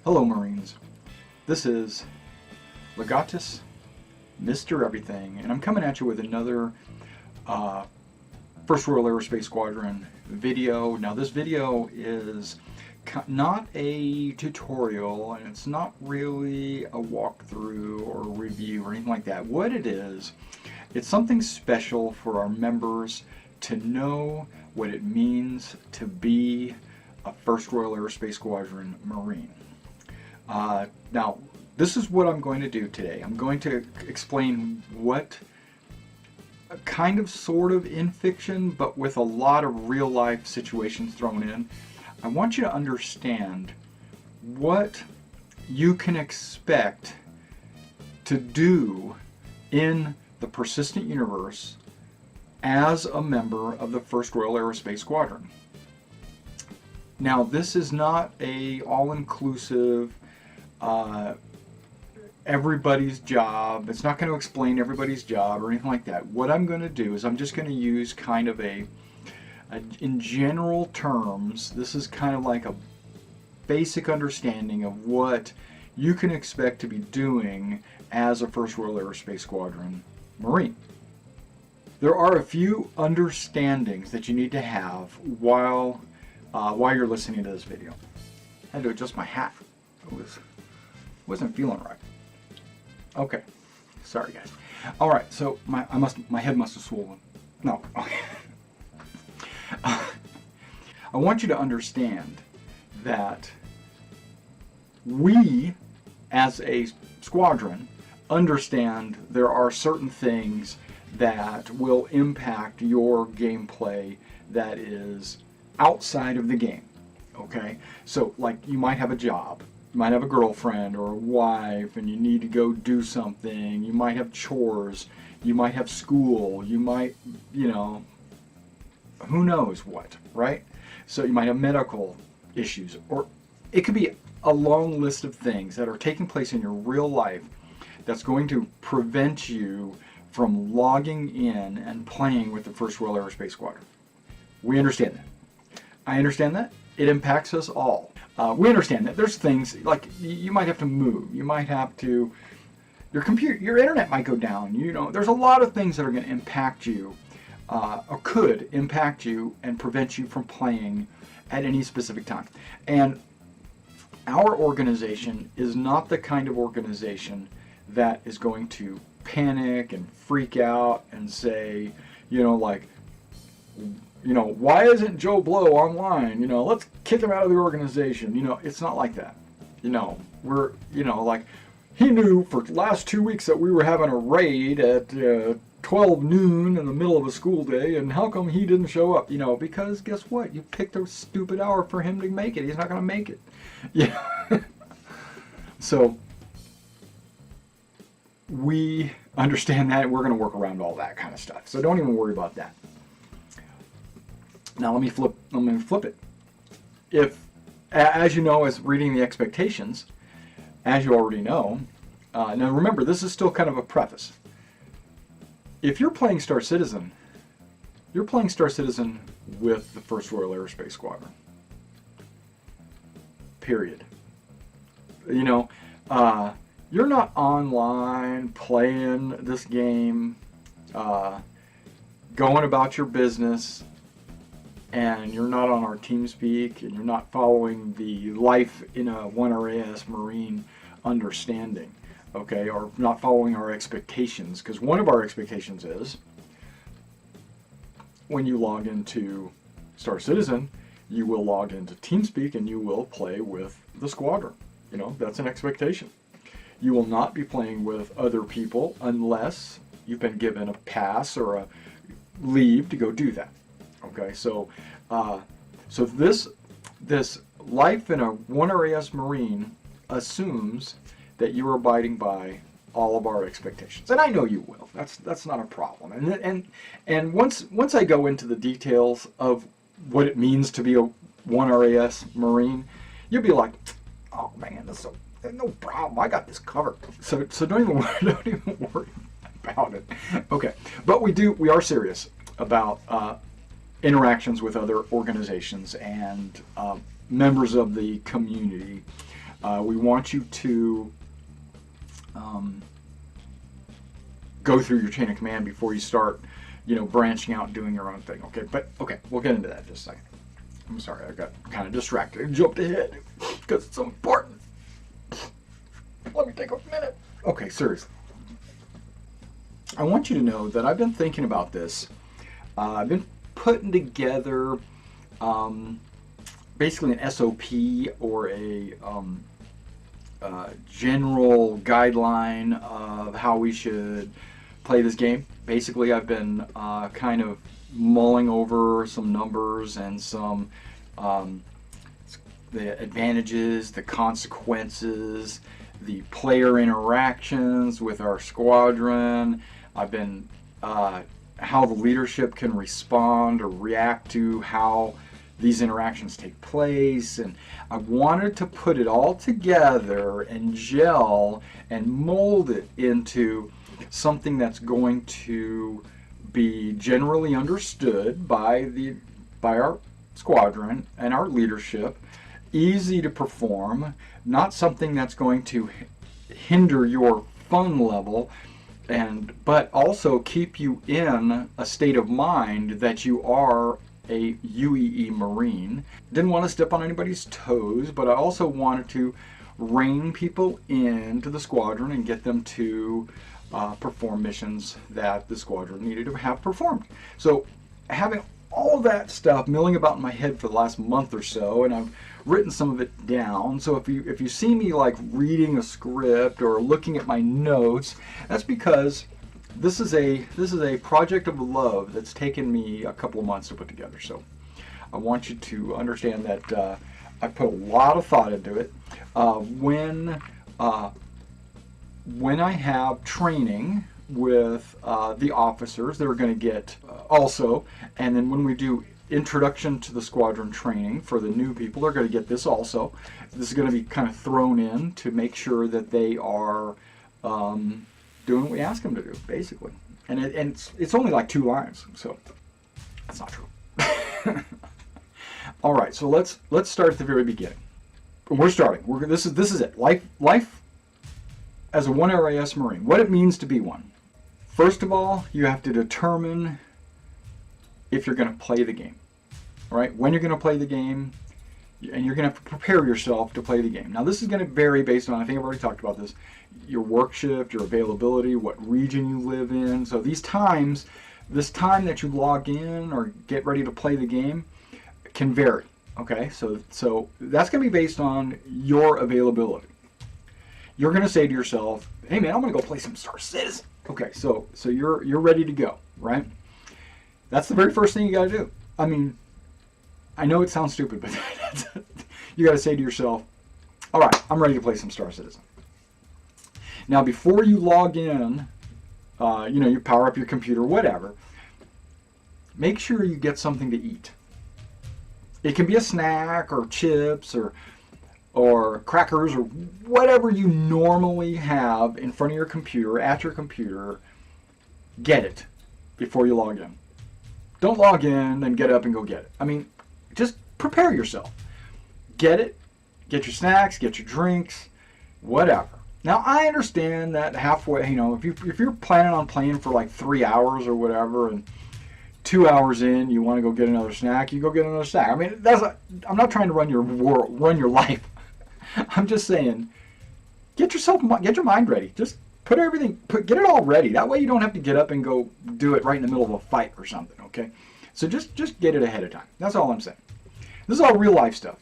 Hello Marines, this is Legatus, Mr. Everything, and I'm coming at you with another First Royal Aerospace Squadron video. Now this video is not a tutorial and it's not really a walkthrough or review or anything like that. What it is, it's something special for our members to know what it means to be a First Royal Aerospace Squadron Marine. Now, this is what I'm going to do today. I'm going to explain what kind of sort of in fiction, but with a lot of real life situations thrown in. I want you to understand what you can expect to do in the persistent universe as a member of the First Royal Aerospace Squadron. Now, this is not a all-inclusive everybody's job. It's not going to explain everybody's job or anything like that. What I'm going to do is I'm just going to use kind of in general terms, this is kind of like a basic understanding of what you can expect to be doing as a First Royal Aerospace Squadron Marine. There are a few understandings that you need to have while you're listening to this video. I had to adjust my hat. It wasn't feeling right. Okay, sorry guys. All right, so my head must have swollen. No. Okay. I want you to understand that we, as a squadron, understand there are certain things that will impact your gameplay that is outside of the game. Okay, so like you might have a job. You might have a girlfriend or a wife and you need to go do something. You might have chores. You might have school. You might, who knows what, right? So you might have medical issues, or it could be a long list of things that are taking place in your real life that's going to prevent you from logging in and playing with the First Royal Aerospace Squadron. We understand that. I understand that. It impacts us all. We understand that there's things like you might have to move. You might have to, your internet might go down. There's a lot of things that are going to impact you, or could impact you and prevent you from playing at any specific time. And our organization is not the kind of organization that is going to panic and freak out and say, why isn't Joe Blow online? Let's kick him out of the organization. It's not like that. We're, like, he knew for the last 2 weeks that we were having a raid at 12 noon in the middle of a school day, and how come he didn't show up? Because guess what? You picked a stupid hour for him to make it. He's not going to make it. Yeah. So, we understand that, and we're going to work around all that kind of stuff. So don't even worry about that. Now let me flip it. If, as you know, as reading the expectations, as you already know, now remember, this is still kind of a preface. If you're playing Star Citizen, you're playing Star Citizen with the First Royal Aerospace Squadron. Period. You're not online playing this game, going about your business, and you're not on our TeamSpeak, and you're not following the life in a 1RAS Marine understanding, okay, or not following our expectations, because one of our expectations is when you log into Star Citizen, you will log into TeamSpeak and you will play with the squadron. That's an expectation. You will not be playing with other people unless you've been given a pass or a leave to go do that. Okay, so this life in a 1RAS Marine assumes that you are abiding by all of our expectations, and I know you will. That's not a problem. And once I go into the details of what it means to be a 1RAS Marine, you'll be like, oh man, there's no problem. I got this covered. So don't even worry about it. Okay, but we are serious about interactions with other organizations and members of the community We want you to go through your chain of command before you start, branching out and doing your own thing. Okay, but okay, we'll get into that in just a second. I'm sorry, I got kind of distracted and jumped ahead because it's so important. Let me take a minute. Okay, seriously. I want you to know that I've been thinking about this. I've been putting together basically an SOP or a general guideline of how we should play this game. Basically, I've been kind of mulling over some numbers and some the advantages, the consequences, the player interactions with our squadron. I've been how the leadership can respond or react to how these interactions take place, and I wanted to put it all together and gel and mold it into something that's going to be generally understood by our squadron and our leadership, easy to perform, not something that's going to hinder your fun level, but also keep you in a state of mind that you are a UEE Marine. Didn't want to step on anybody's toes, but I also wanted to rein people into the squadron and get them to perform missions that the squadron needed to have performed. So having all that stuff milling about in my head for the last month or so, and I've written some of it down. So if you see me like reading a script or looking at my notes, that's because this is a project of love that's taken me a couple of months to put together. So I want you to understand that I put a lot of thought into it. When I have training with the officers, they're going to get also, and then when we do introduction to the squadron training for the new people, they're going to get this also. This is going to be kind of thrown in to make sure that they are doing what we ask them to do, basically. And it's only like 2 lines, so that's not true. All right, so let's start at the very beginning. We're starting. This is it. Life as a 1 RAS Marine. What it means to be one. First of all, you have to determine if you're going to play the game. All right, when you're going to play the game, and you're going to have to prepare yourself to play the game. Now, this is going to vary based on, I think I've already talked about this, your work shift, your availability, what region you live in. So this time that you log in or get ready to play the game can vary. Okay, so that's going to be based on your availability. You're going to say to yourself, "Hey man, I'm going to go play some Star Citizen." Okay, so you're ready to go, right? That's the very first thing you got to do. I mean, I know it sounds stupid, but you got to say to yourself, "All right, I'm ready to play some Star Citizen." Now, before you log in, you power up your computer, whatever. Make sure you get something to eat. It can be a snack or chips or crackers or whatever you normally have in front of your computer, at your computer. Get it before you log in. Don't log in, then get up and go get it. I mean, just prepare yourself. Get it. Get your snacks, get your drinks, whatever. Now, I understand that halfway, if you're planning on playing for like 3 hours or whatever, and 2 hours in, you want to go get another snack, you go get another snack. I mean, I'm not trying to run your life. I'm just saying, get your mind ready. Just get it all ready. That way you don't have to get up and go do it right in the middle of a fight or something, okay? So just get it ahead of time. That's all I'm saying. This is all real life stuff.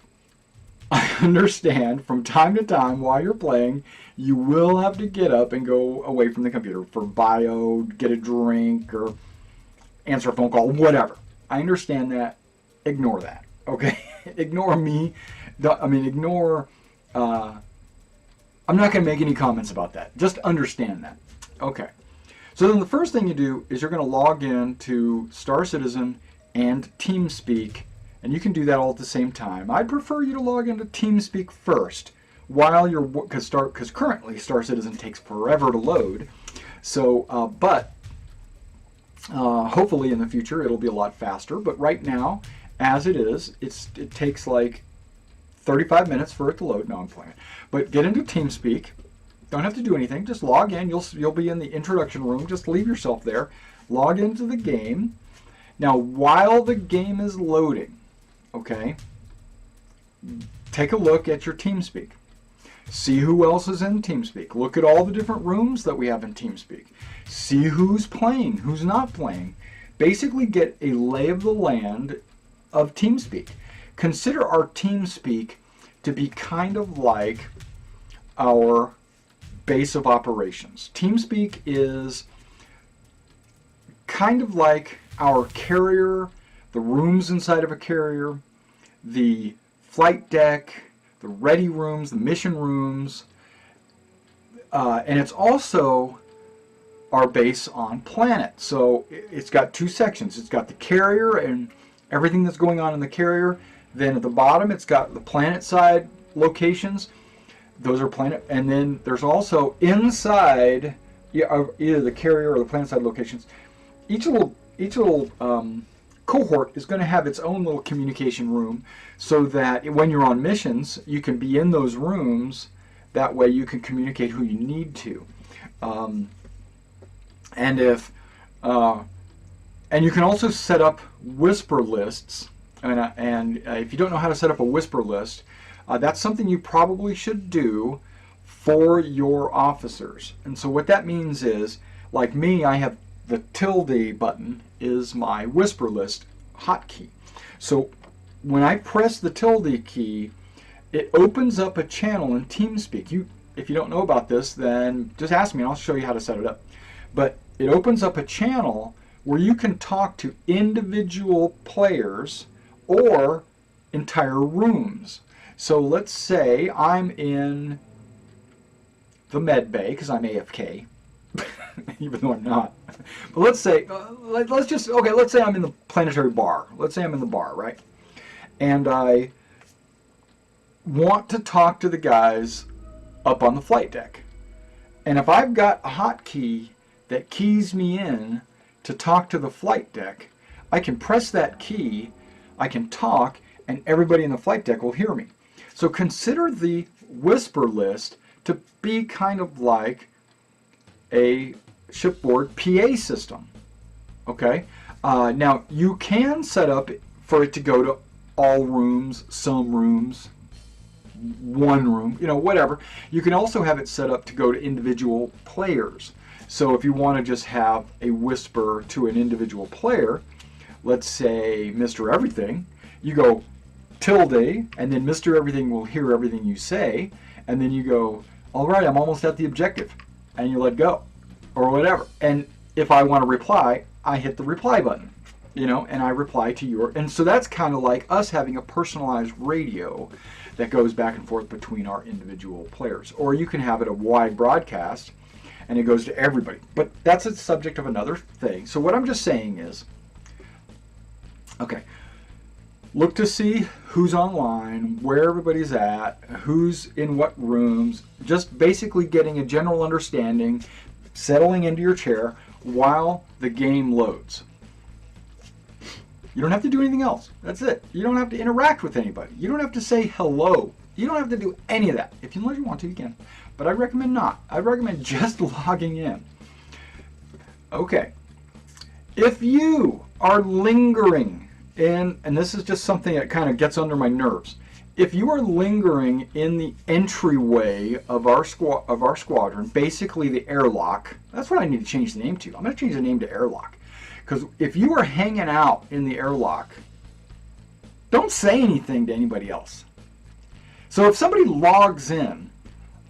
I understand from time to time while you're playing, you will have to get up and go away from the computer for bio, get a drink, or answer a phone call, whatever. I understand that. Ignore that, okay? Ignore me. Ignore... I'm not going to make any comments about that. Just understand that. Okay. So then the first thing you do is you're going to log in to Star Citizen and TeamSpeak, and you can do that all at the same time. I'd prefer you to log into TeamSpeak first while you're, because currently Star Citizen takes forever to load. So, hopefully in the future it'll be a lot faster. But right now, as it is, it takes like 35 minutes for it to load. No, I'm playing. But get into TeamSpeak. Don't have to do anything. Just log in. You'll be in the introduction room. Just leave yourself there. Log into the game. Now, while the game is loading, okay, take a look at your TeamSpeak. See who else is in TeamSpeak. Look at all the different rooms that we have in TeamSpeak. See who's playing, who's not playing. Basically get a lay of the land of TeamSpeak. Consider our TeamSpeak to be kind of like our base of operations. TeamSpeak is kind of like our carrier, the rooms inside of a carrier, the flight deck, the ready rooms, the mission rooms, and it's also our base on planet. So it's got two sections. It's got the carrier and everything that's going on in the carrier. Then at the bottom, it's got the planet side locations. Those are planet, and then there's also inside either the carrier or the planet side locations. Each little cohort is going to have its own little communication room, so that when you're on missions, you can be in those rooms. That way, you can communicate who you need to, and you can also set up whisper lists. And if you don't know how to set up a whisper list, that's something you probably should do for your officers. And so what that means is, like me, I have the tilde button is my whisper list hotkey. So when I press the tilde key, it opens up a channel in TeamSpeak. If you don't know about this, then just ask me and I'll show you how to set it up. But it opens up a channel where you can talk to individual players or entire rooms. So let's say I'm in the med bay because I'm AFK, even though I'm not. But let's say, let's say I'm in the planetary bar. Let's say I'm in the bar, right? And I want to talk to the guys up on the flight deck. And if I've got a hotkey that keys me in to talk to the flight deck, I can press that key, I can talk, and everybody in the flight deck will hear me. So consider the whisper list to be kind of like a shipboard PA system. Okay? Now, you can set up for it to go to all rooms, some rooms, one room, whatever. You can also have it set up to go to individual players. So if you want to just have a whisper to an individual player, let's say Mr. Everything, you go tilde, and then Mr. Everything will hear everything you say, and then you go, all right, I'm almost at the objective, and you let go, or whatever. And if I want to reply, I hit the reply button, and I reply to your, and so that's kind of like us having a personalized radio that goes back and forth between our individual players. Or you can have it a wide broadcast, and it goes to everybody. But that's a subject of another thing. So what I'm just saying is, okay, look to see who's online, where everybody's at, who's in what rooms, just basically getting a general understanding, settling into your chair while the game loads. You don't have to do anything else. That's it. You don't have to interact with anybody. You don't have to say hello. You don't have to do any of that. If you want to, you can. But I recommend not. I recommend just logging in. Okay. If you are lingering in, and this is just something that kind of gets under my nerves, if you are lingering in the entryway of our squadron, basically the airlock, that's what I need to change the name to. I'm going to change the name to airlock. Because if you are hanging out in the airlock, don't say anything to anybody else. So if somebody logs in,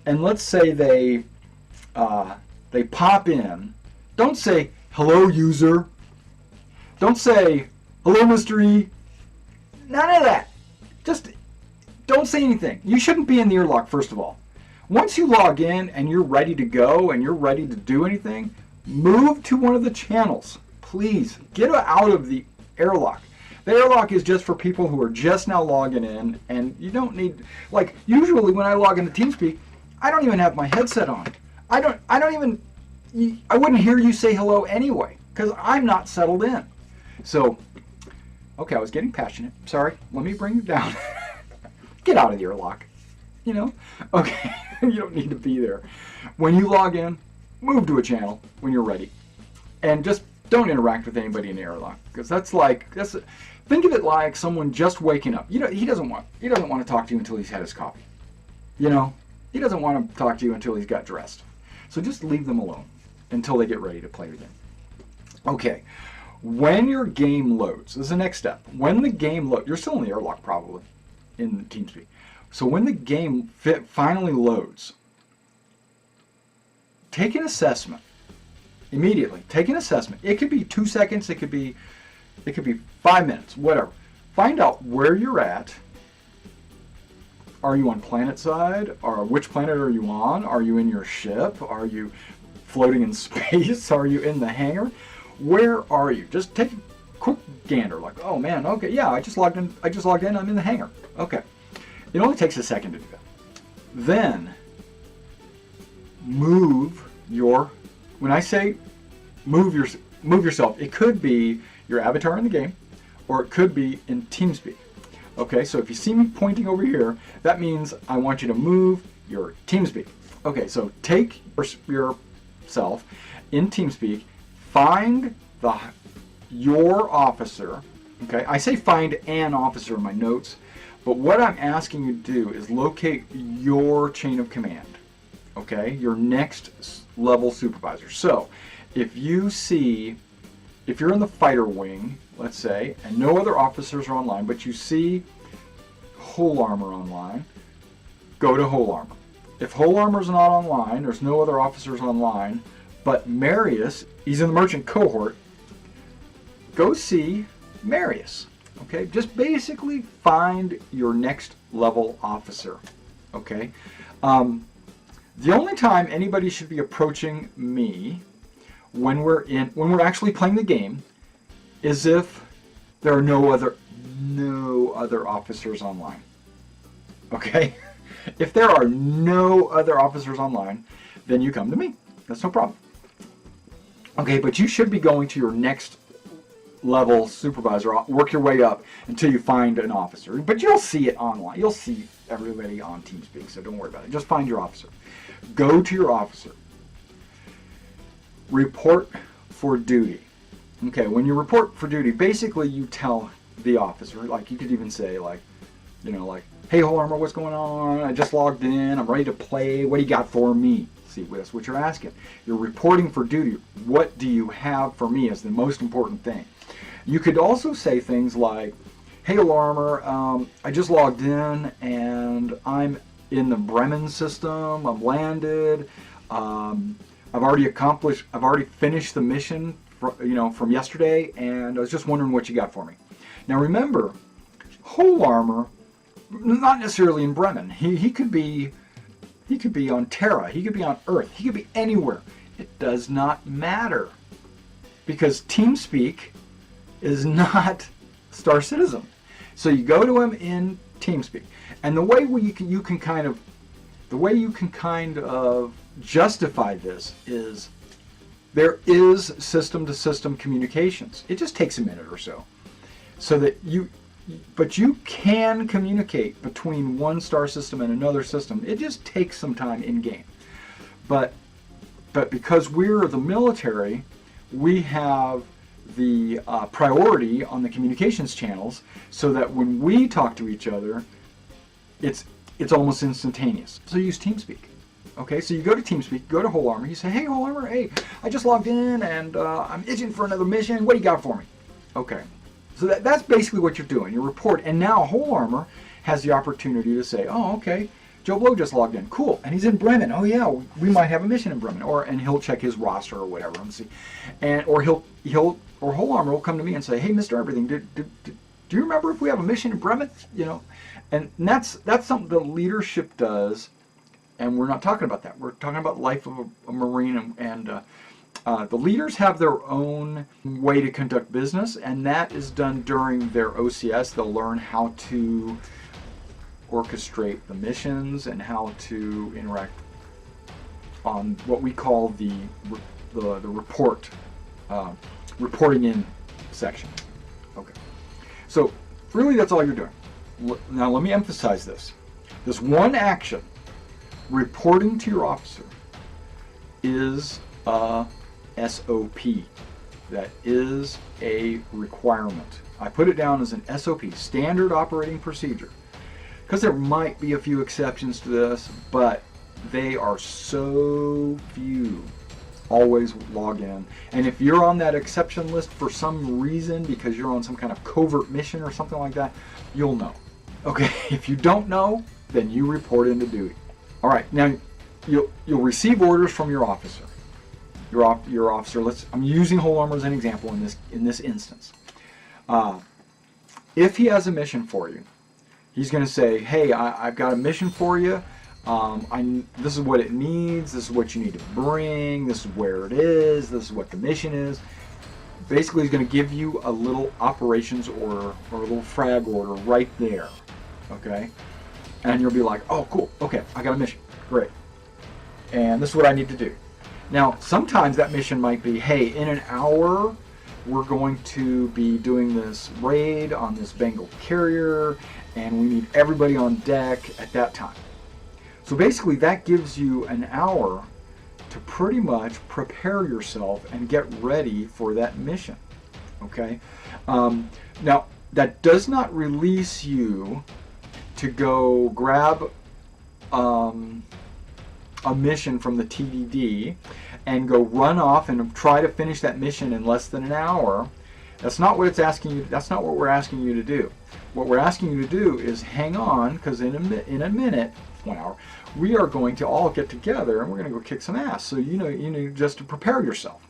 and let's say they pop in, don't say, hello, user. Don't say, hello, Mr. E. None of that. Just don't say anything. You shouldn't be in the airlock, first of all. Once you log in and you're ready to go and you're ready to do anything, move to one of the channels. Please, get out of the airlock. The airlock is just for people who are just now logging in, and you don't need, like, usually when I log into TeamSpeak, I don't even have my headset on. I wouldn't hear you say hello anyway, because I'm not settled in. So, okay, I was getting passionate. Sorry, let me bring it down. get out of the airlock. You know? Okay, you don't need to be there. When you log in, move to a channel when you're ready. And just don't interact with anybody in the airlock. Because think of it like someone just waking up. You know, he doesn't want to talk to you until he's had his coffee. You know? He doesn't want to talk to you until he's got dressed. So just leave them alone until they get ready to play again. Okay, when your game loads, this is the next step. When the game loads, you're still in the airlock probably in TeamSpeak. So when the game finally loads, take an assessment immediately. Take an assessment. It could be 2 seconds. It could be 5 minutes. Whatever. Find out where you're at. Are you on planet side? Or which planet are you on? Are you in your ship? Are you floating in space? Are you in the hangar? Where are you? Just take a quick gander. Like, oh man, okay, yeah, I just logged in. I'm in the hangar. Okay. It only takes a second to do that. Then move your. When I say move yourself, it could be your avatar in the game, or it could be in TeamSpeak. Okay, so if you see me pointing over here, that means I want you to move your TeamSpeak. Okay, so take yourself in TeamSpeak, find your officer. Okay, I say find an officer in my notes, but what I'm asking you to do is locate your chain of command. Okay, your next level supervisor. So if you're in the fighter wing, let's say, and no other officers are online, but you see Whole Armor online, go to Whole Armor. If Whole Armor's not online, there's no other officers online, but Marius, he's in the merchant cohort, go see Marius. Okay, just basically find your next level officer. Okay, the only time anybody should be approaching me when we're actually playing the game is if there are no other officers online. Okay? If there are no other officers online, then you come to me. That's no problem. Okay, but you should be going to your next level supervisor, work your way up until you find an officer. But you'll see it online. You'll see everybody on TeamSpeak, so don't worry about it. Just find your officer. Go to your officer. Report for duty. Okay, when you report for duty, basically you tell the officer, like you could even say like, you know, like, hey, Whole Armor, what's going on? I just logged in. I'm ready to play. What do you got for me? See, that's what you're asking. You're reporting for duty. What do you have for me is the most important thing. You could also say things like, hey, Whole Armor, I just logged in and I'm in the Bremen system. I'm landed. I've already finished the mission from yesterday, and I was just wondering what you got for me. Now remember, Whole Armor, not necessarily in Bremen. He could be on Terra. He could be on Earth. He could be anywhere. It does not matter, because TeamSpeak is not Star Citizen. So you go to him in TeamSpeak, and the way you can kind of justify this is there is system-to-system communications. It just takes a minute or so that but you can communicate between one star system and another system. It just takes some time in game. But because we're the military, we have the priority on the communications channels, so that when we talk to each other, it's almost instantaneous. So use TeamSpeak. Okay, so you go to TeamSpeak, go to Whole Armor, you say, hey, Whole Armor, hey, I just logged in and I'm itching for another mission. What do you got for me? Okay, so that's basically what you're doing. You report, and now Whole Armor has the opportunity to say, oh, okay, Joe Blow just logged in. Cool, and he's in Bremen. Oh yeah, we might have a mission in Bremen, and he'll check his roster or whatever and see, or Whole Armor will come to me and say, hey, Mr. Everything, do you remember if we have a mission in Bremen? You know, and that's something the leadership does. And we're not talking about that. We're talking about life of a Marine, and the leaders have their own way to conduct business, and that is done during their OCS. They'll learn how to orchestrate the missions and how to interact on what we call the reporting in section. Okay, so really that's all you're doing. now let me emphasize this. This one action, reporting to your officer, is a SOP. That is a requirement. I put it down as an SOP, standard operating procedure, because there might be a few exceptions to this, but they are so few. Always log in. And if you're on that exception list for some reason, because you're on some kind of covert mission or something like that, you'll know. Okay, if you don't know, then you report into duty. All right, now you'll receive orders from your officer. Your officer. I'm using whole armor as an example in this instance. If he has a mission for you, he's going to say, "Hey, I've got a mission for you. This is what it needs. This is what you need to bring. This is where it is. This is what the mission is." Basically, he's going to give you a little operations order or a little frag order right there. Okay, and you'll be like, "Oh, cool. Okay, I got a mission. Great. And this is what I need to do." Now, sometimes that mission might be, "Hey, in an hour, we're going to be doing this raid on this Bengal carrier, and we need everybody on deck at that time." So basically, that gives you an hour to pretty much prepare yourself and get ready for that mission. Okay? Now, that does not release you to go grab a mission from the TDD and go run off and try to finish that mission in less than an hour. That's not what it's asking you. That's not what we're asking you to do. What we're asking you to do is hang on, because in a minute, 1 hour, we are going to all get together and we're going to go kick some ass. So you know just to prepare yourself.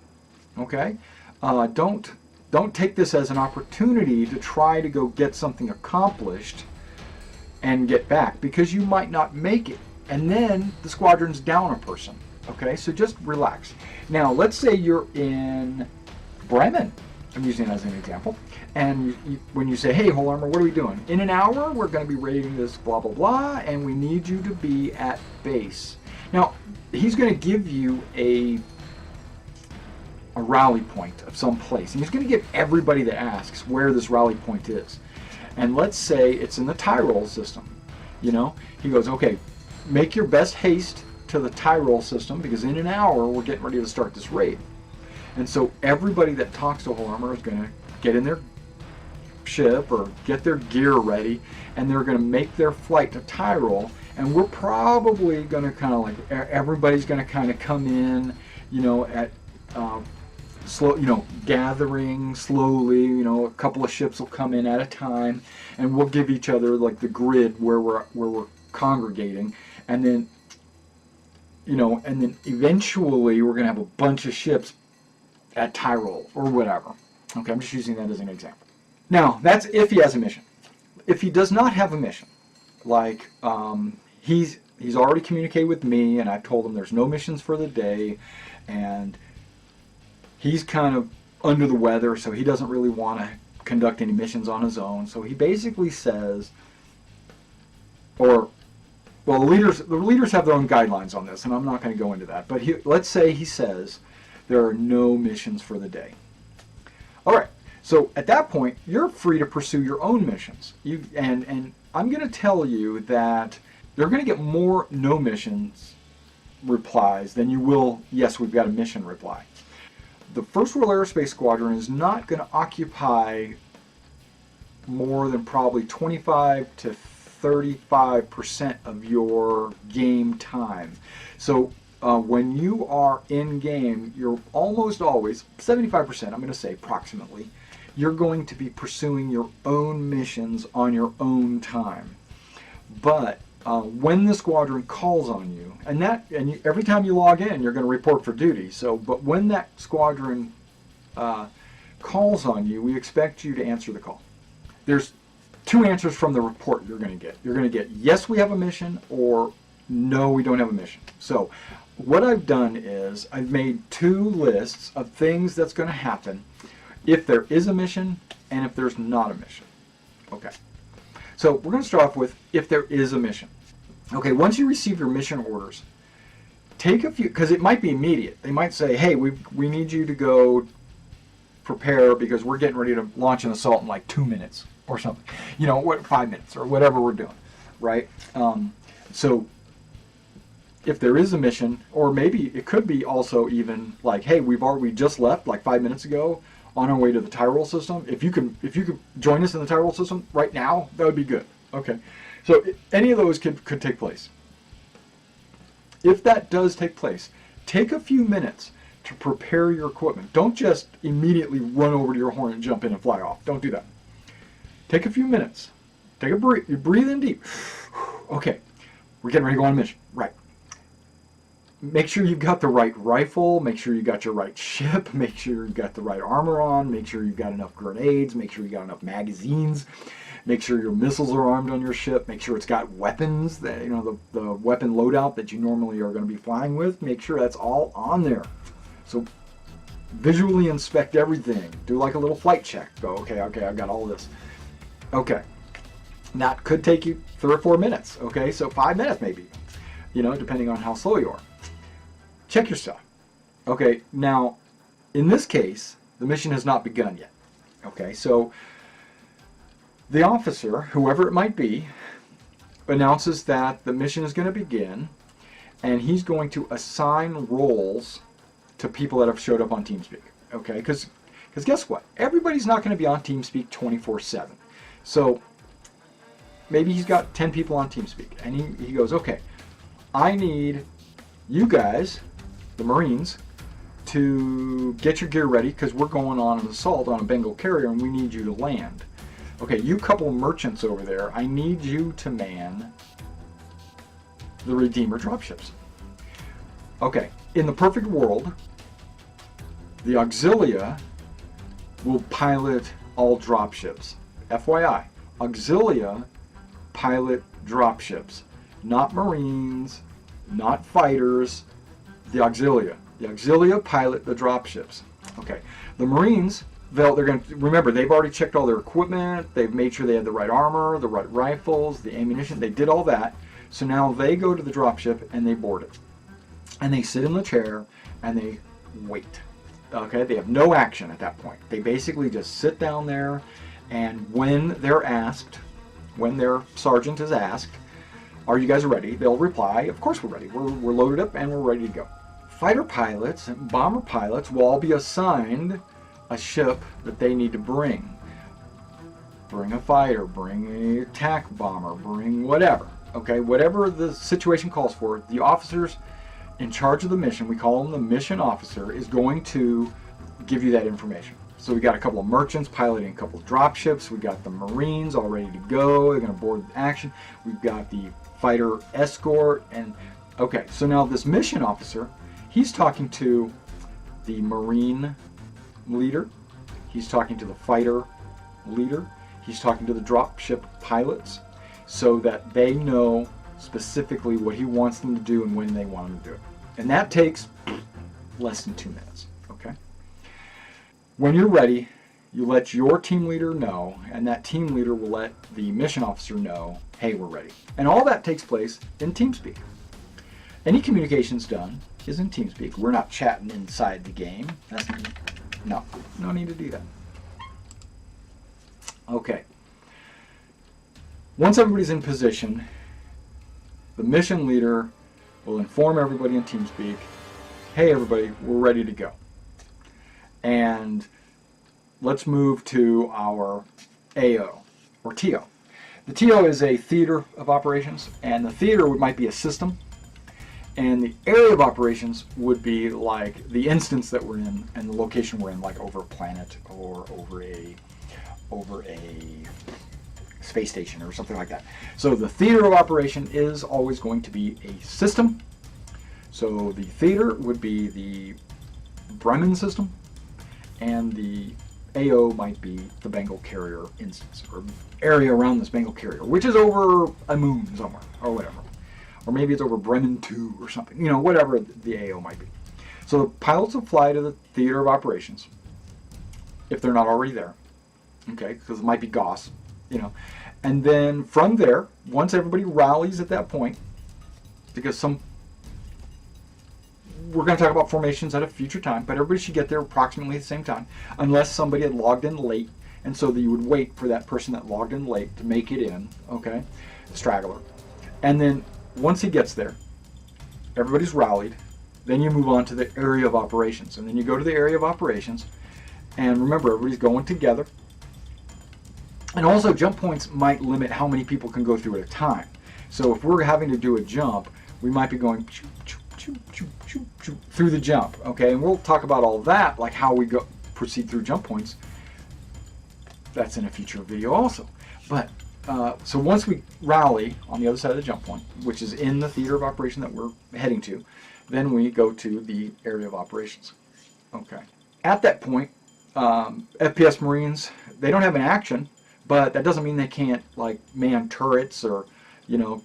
Okay? Don't take this as an opportunity to try to go get something accomplished and get back, because you might not make it. And then the squadron's down a person. Okay, so just relax. Now, let's say you're in Bremen. I'm using it as an example. And when you say, "Hey, whole armor, what are we doing? In an hour, we're going to be raiding this blah, blah, blah, and we need you to be at base." Now, he's going to give you a rally point of some place. And he's going to give everybody that asks where this rally point is. And let's say it's in the Tyrol system. You know, he goes, "Okay, make your best haste to the Tyrol system, because in an hour we're getting ready to start this raid." And so everybody that talks to whole armor is going to get in their ship or get their gear ready, and they're going to make their flight to Tyrol. And we're probably going to kind of like, everybody's going to kind of come in, at slow, gathering slowly. A couple of ships will come in at a time, and we'll give each other like the grid where we're congregating, and then eventually we're going to have a bunch of ships at Tyrol or whatever. Okay, I'm just using that as an example. Now, that's if he has a mission. If he does not have a mission, like he's already communicated with me, and I've told him there's no missions for the day, and he's kind of under the weather, so he doesn't really want to conduct any missions on his own. So he basically says, the leaders have their own guidelines on this, and I'm not going to go into that. But let's say he says there are no missions for the day. All right. So at that point, you're free to pursue your own missions. And I'm going to tell you that they're going to get more no missions replies than you will, "Yes, we've got a mission" reply. The First World Aerospace Squadron is not going to occupy more than probably 25 to 35% of your game time. So when you are in game, you're almost always, 75%, I'm going to say approximately, you're going to be pursuing your own missions on your own time. But when the squadron calls on you, every time you log in, you're going to report for duty. But when that squadron calls on you, we expect you to answer the call. There's two answers from the report you're going to get. You're going to get, "Yes, we have a mission," or "No, we don't have a mission." So what I've done is I've made two lists of things that's going to happen if there is a mission and if there's not a mission. Okay. So we're going to start off with if there is a mission. Okay, once you receive your mission orders, take a few, because it might be immediate. They might say, "Hey, we need you to go prepare because we're getting ready to launch an assault in like 2 minutes." or something. You know, what 5 minutes or whatever we're doing, right? So if there is a mission, or maybe it could be also even like, hey, we just left like 5 minutes ago on our way to the Tyrol system. If you could join us in the Tyrol system right now, that would be good. Okay, so any of those could take place. If that does take place, take a few minutes to prepare your equipment. Don't just immediately run over to your Hornet and jump in and fly off. Don't do that. Take a few minutes. Take a breathe. You breathe in deep. Okay, we're getting ready to go on a mission. Right. Make sure you've got the right rifle. Make sure you got your right ship. Make sure you've got the right armor on. Make sure you've got enough grenades. Make sure you got enough magazines. Make sure your missiles are armed on your ship. Make sure it's got weapons, that, you know, the weapon loadout that you normally are going to be flying with. Make sure that's all on there. So visually inspect everything. Do like a little flight check. Go, okay, I've got all this. Okay. That could take you 3 or 4 minutes. Okay, so 5 minutes maybe, you know, depending on how slow you are. Check your stuff. Okay, now, in this case, the mission has not begun yet. Okay, so the officer, whoever it might be, announces that the mission is going to begin, and he's going to assign roles to people that have showed up on TeamSpeak. Okay, because guess what? Everybody's not going to be on TeamSpeak 24/7. So maybe he's got 10 people on TeamSpeak, and he goes, okay, I need you guys, the Marines, to get your gear ready because we're going on an assault on a Bengal carrier and we need you to land. Okay, you couple of merchants over there, I need you to man the Redeemer dropships. Okay, in the perfect world, the Auxilia will pilot all dropships. FYI, Auxilia pilot dropships, not Marines, not fighters, the Auxilia. The Auxilia pilot the dropships. Okay, the Marines, they're going to, remember, they've already checked all their equipment, they've made sure they had the right armor, the right rifles, the ammunition, they did all that. So now they go to the dropship and they board it. And they sit in the chair and they wait. Okay, they have no action at that point. They basically just sit down there, and when they're asked, when their sergeant is asked, are you guys ready? They'll reply, of course we're ready. We're loaded up and we're ready to go. Fighter pilots and bomber pilots will all be assigned a ship that they need to bring. Bring a fighter, bring an attack bomber, bring whatever. Okay, whatever the situation calls for, the officers in charge of the mission, we call him the mission officer, is going to give you that information. So we got a couple of merchants piloting a couple of dropships. We got the Marines all ready to go. They're going to board action. We've got the fighter escort. And okay, so now this mission officer, he's talking to the Marine leader. He's talking to the fighter leader. He's talking to the dropship pilots so that they know specifically what he wants them to do and when they want them to do it. And that takes less than 2 minutes, okay? When you're ready, you let your team leader know, and that team leader will let the mission officer know, hey, we're ready. And all that takes place in TeamSpeak. Any communications done is in TeamSpeak. We're not chatting inside the game. No need to do that. Okay. Once everybody's in position, the mission leader will inform everybody in TeamSpeak, hey everybody, we're ready to go. And let's move to our AO, or TO. The TO is a theater of operations, and the theater might be a system, and the area of operations would be like the instance that we're in and the location we're in, like over a planet or over a space station or something like that. So the theater of operation is always going to be a system. So the theater would be the Bremen system, and the AO might be the Bengal carrier instance, or area around this Bengal carrier, which is over a moon somewhere, or whatever. Or maybe it's over Bremen 2 or something, you know, whatever the AO might be. So the pilots will fly to the theater of operations, if they're not already there, okay, because it might be Goss, you know. And then from there, once everybody rallies at that point, because we're going to talk about formations at a future time, but everybody should get there approximately at the same time, unless somebody had logged in late And so that you would wait for that person that logged in late to make it in, okay, straggler. And then once he gets there, everybody's rallied, then you move on to the area of operations. And then you go to the area of operations, and remember, everybody's going together. And also, jump points might limit how many people can go through at a time. So if we're having to do a jump, we might be going through the jump, okay? And we'll talk about all that, like how we proceed through jump points. That's in a future video also. But so once we rally on the other side of the jump point, which is in the theater of operation that we're heading to, then we go to the area of operations. Okay. At that point, FPS Marines, they don't have an action, but that doesn't mean they can't like man turrets or, you know,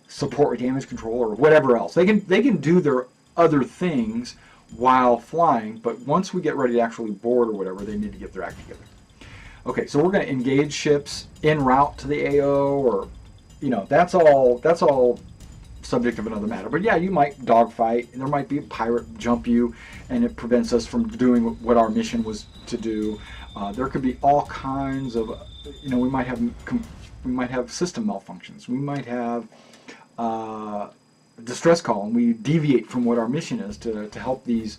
support damage control or whatever else. They can do their other things while flying, but once we get ready to actually board or whatever, they need to get their act together. Okay, so we're going to engage ships en route to the AO, or, you know, that's all subject of another matter. But yeah, you might dogfight, and there might be a pirate jump you, and it prevents us from doing what our mission was to do. There could be all kinds of, you know, we might have system malfunctions. We might have distress call, and we deviate from what our mission is to help these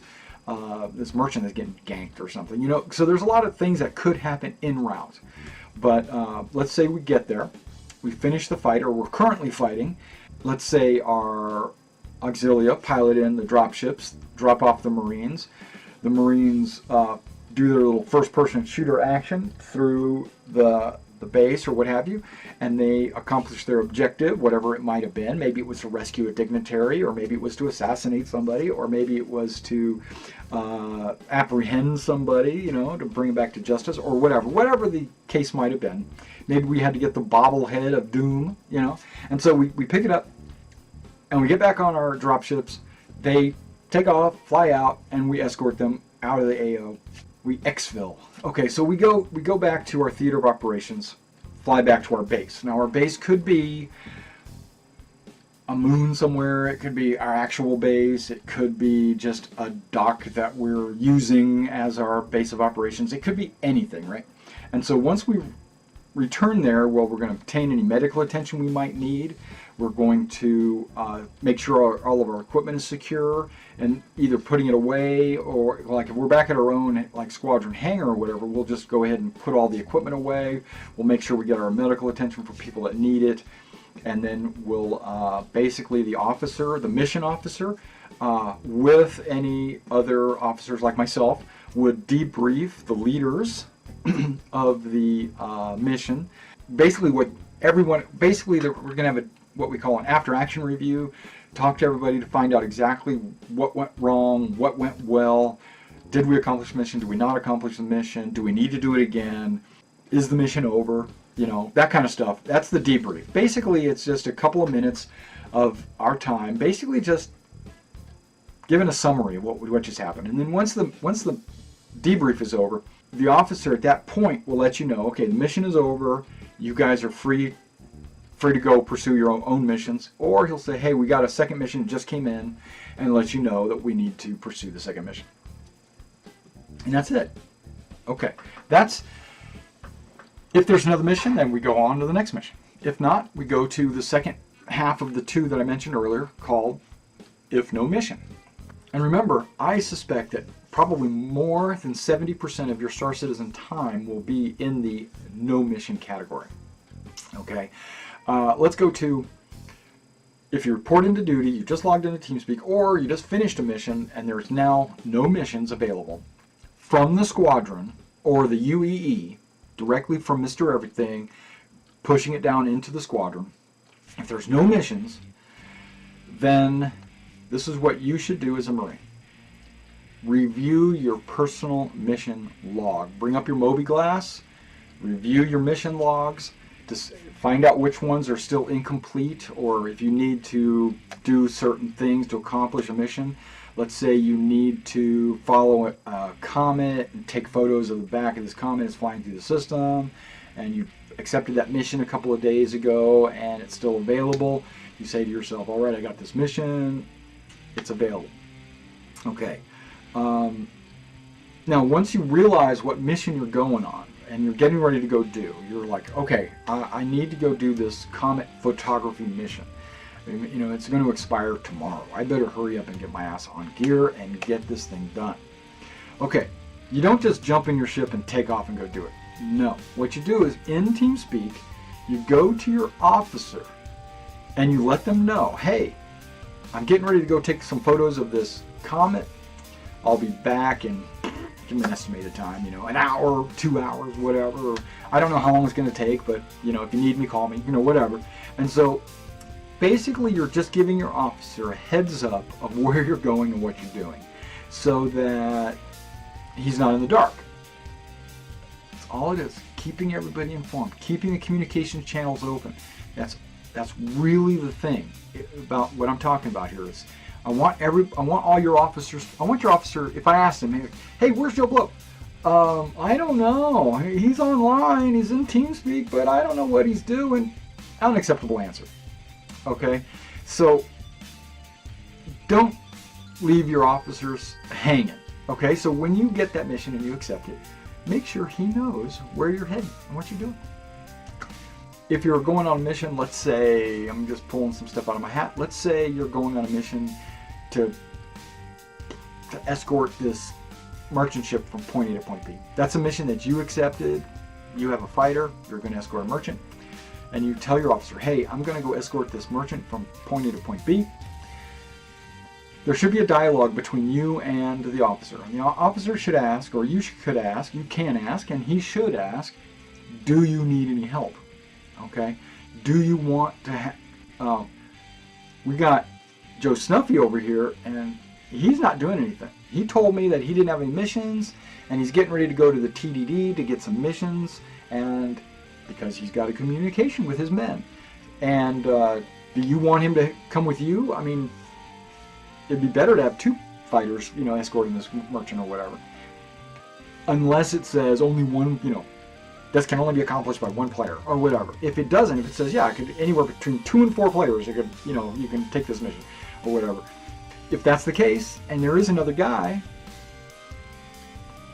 this merchant that's getting ganked or something. You know, so there's a lot of things that could happen en route. But let's say we get there, we finish the fight, or we're currently fighting. Let's say our auxilia pilot in the drop ships, drop off the Marines. The Marines do their little first-person shooter action through the base or what have you, and they accomplish their objective, whatever it might have been. Maybe it was to rescue a dignitary, or maybe it was to assassinate somebody, or maybe it was to apprehend somebody, you know, to bring him back to justice, or whatever the case might have been. Maybe we had to get the bobblehead of doom, you know, and so we pick it up and we get back on our drop ships. They take off, fly out, and we escort them out of the AO. We exfil. Okay, so we go back to our theater of operations, fly back to our base. Now our base could be a moon somewhere, it could be our actual base, it could be just a dock that we're using as our base of operations, it could be anything, right? And so once we return there, well, we're going to obtain any medical attention we might need. We're going to make sure all of our equipment is secure, and either putting it away, or like if we're back at our own like squadron hangar or whatever, we'll just go ahead and put all the equipment away. We'll make sure we get our medical attention for people that need it, and then we'll basically the mission officer, with any other officers like myself, would debrief the leaders of the mission. Basically, we're going to have what we call an after-action review. Talk to everybody to find out exactly what went wrong, what went well. Did we accomplish the mission? Did we not accomplish the mission? Do we need to do it again? Is the mission over? You know, that kind of stuff. That's the debrief. Basically, it's just a couple of minutes of our time, basically just giving a summary of what just happened. And then once the debrief is over, the officer at that point will let you know, okay, the mission is over, you guys are free to go pursue your own missions. Or he'll say, hey, we got a second mission that just came in, and let you know that we need to pursue the second mission. And that's it. Okay, that's, if there's another mission, then we go on to the next mission. If not, we go to the second half of the two that I mentioned earlier, called If No Mission. And remember, I suspect that probably more than 70% of your Star Citizen time will be in the no mission category. Okay, let's go to, if you report into duty, you just logged into TeamSpeak, or you just finished a mission and there's now no missions available from the squadron or the UEE, directly from Mr. Everything, pushing it down into the squadron. If there's no missions, then this is what you should do as a Marine. Review your personal mission log. Bring up your Moby Glass, review your mission logs to find out which ones are still incomplete, or if you need to do certain things to accomplish a mission. Let's say you need to follow a comet and take photos of the back of this comet as flying through the system, and you accepted that mission a couple of days ago and it's still available. You say to yourself, all right, I got this mission, it's available. Okay. Now, once you realize what mission you're going on and you're getting ready to go do, you're like, okay, I need to go do this comet photography mission. You know, it's going to expire tomorrow. I better hurry up and get my ass on gear and get this thing done. Okay, you don't just jump in your ship and take off and go do it. No, what you do is in TeamSpeak, you go to your officer and you let them know, hey, I'm getting ready to go take some photos of this comet. I'll be back in, give me an estimated time, you know, an hour, 2 hours, whatever. I don't know how long it's going to take, but, you know, if you need me, call me, you know, whatever. And so basically you're just giving your officer a heads up of where you're going and what you're doing so that he's not in the dark. That's all it is. Keeping everybody informed, keeping the communication channels open. That's really the thing about what I'm talking about here is I want all your officers, I want your officer, if I ask him, hey, where's Joe Blow? I don't know. He's online, he's in TeamSpeak, but I don't know what he's doing. Unacceptable answer. Okay? So don't leave your officers hanging. Okay? So when you get that mission and you accept it, make sure he knows where you're heading and what you're doing. If you're going on a mission, let's say, I'm just pulling some stuff out of my hat. Let's say you're going on a mission to escort this merchant ship from point A to point B. That's a mission that you accepted. You have a fighter. You're going to escort a merchant. And you tell your officer, hey, I'm going to go escort this merchant from point A to point B. There should be a dialogue between you and the officer. And the officer should ask, or you could ask, you can ask, and he should ask, do you need any help? Okay? Do you want to we got Joe Snuffy over here, and he's not doing anything. He told me that he didn't have any missions, and he's getting ready to go to the TDD to get some missions, and because he's got a communication with his men. And do you want him to come with you? I mean, it'd be better to have 2 fighters, you know, escorting this merchant or whatever. Unless it says only one, you know, this can only be accomplished by 1 player or whatever. If it doesn't, if it says, yeah, I could anywhere between 2 and 4 players, you could, you know, you can take this mission or whatever. If that's the case, and there is another guy,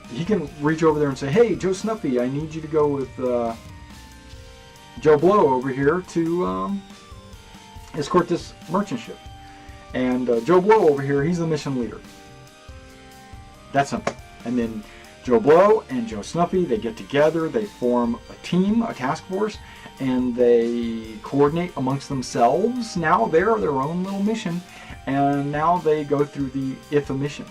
he can reach over there and say, hey, Joe Snuffy, I need you to go with Joe Blow over here to escort this merchant ship. And Joe Blow over here, he's the mission leader. That's simple. And then Joe Blow and Joe Snuffy, they get together, they form a team, a task force, and they coordinate amongst themselves. Now they're their own little mission, and now they go through the if a mission.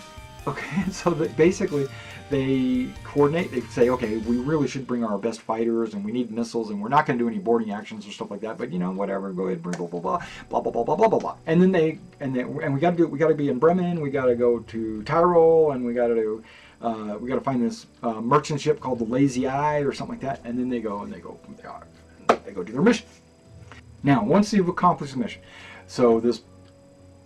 Okay, so that basically they coordinate, they say, okay, we really should bring our best fighters, and we need missiles, and we're not going to do any boarding actions or stuff like that, but you know, whatever, go ahead, bring blah blah blah blah blah blah blah blah blah blah. And then we got to be in Bremen, we got to go to Tyrol, and we got to find this merchant ship called the Lazy Eye or something like that, and then they go do their mission. Now, once you've accomplished the mission, so this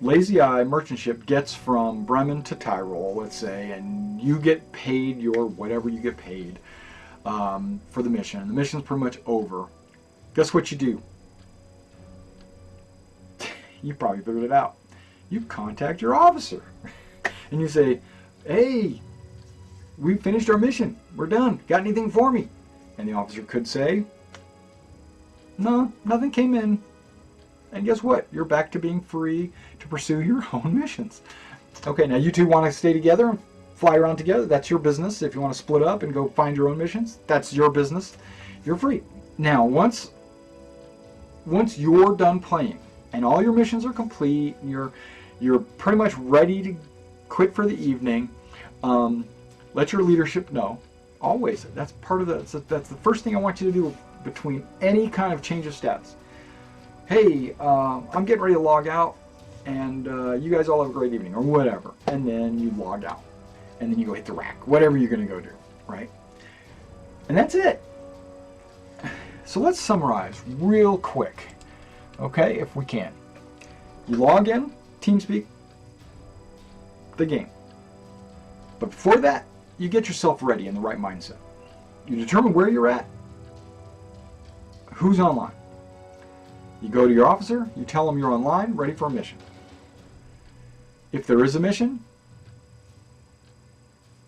Lazy Eye merchant ship gets from Bremen to Tyrol, let's say, and you get paid your whatever you get paid for the mission. And the mission's pretty much over. Guess what you do? You probably figured it out. You contact your officer and you say, hey, we finished our mission. We're done. Got anything for me? And the officer could say, no, nothing came in. And guess what? You're back to being free to pursue your own missions. Okay, now you two want to stay together and fly around together. That's your business. If you want to split up and go find your own missions, that's your business. You're free. Now, once you're done playing and all your missions are complete, and you're pretty much ready to quit for the evening, let your leadership know. Always. That's part of that's the first thing I want you to do between any kind of change of status. Hey, I'm getting ready to log out, and you guys all have a great evening, or whatever. And then you log out, and then you go hit the rack, whatever you're going to go do, right? And that's it. So let's summarize real quick, okay, if we can. You log in, TeamSpeak, the game. But before that, you get yourself ready in the right mindset. You determine where you're at, who's online. You go to your officer, you tell them you're online, ready for a mission. If there is a mission,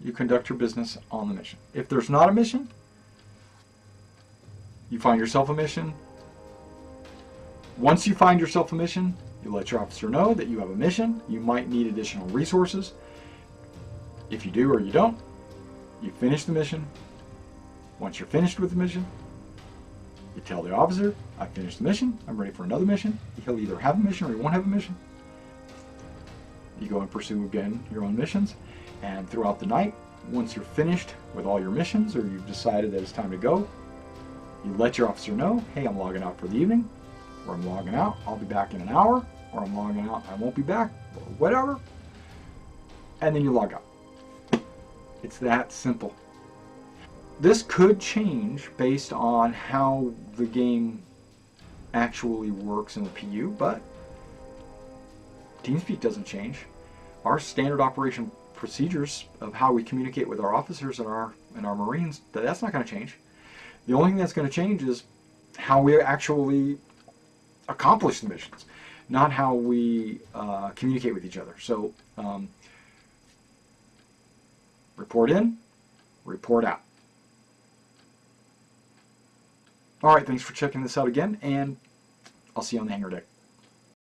you conduct your business on the mission. If there's not a mission, you find yourself a mission. Once you find yourself a mission, you let your officer know that you have a mission. You might need additional resources. If you do or you don't, you finish the mission. Once you're finished with the mission, you tell the officer, I finished the mission, I'm ready for another mission. He'll either have a mission or he won't have a mission. You go and pursue again your own missions, and throughout the night, once you're finished with all your missions or you've decided that it's time to go, you let your officer know, hey, I'm logging out for the evening, or I'm logging out, I'll be back in an hour, or I'm logging out, I won't be back, or whatever, and then you log out. It's that simple. This could change based on how the game actually works in the PU, but TeamSpeak doesn't change. Our standard operation procedures of how we communicate with our officers and our Marines, that's not going to change. The only thing that's going to change is how we actually accomplish the missions, not how we communicate with each other. So report in, report out. All right, thanks for checking this out again, and I'll see you on the hangar deck.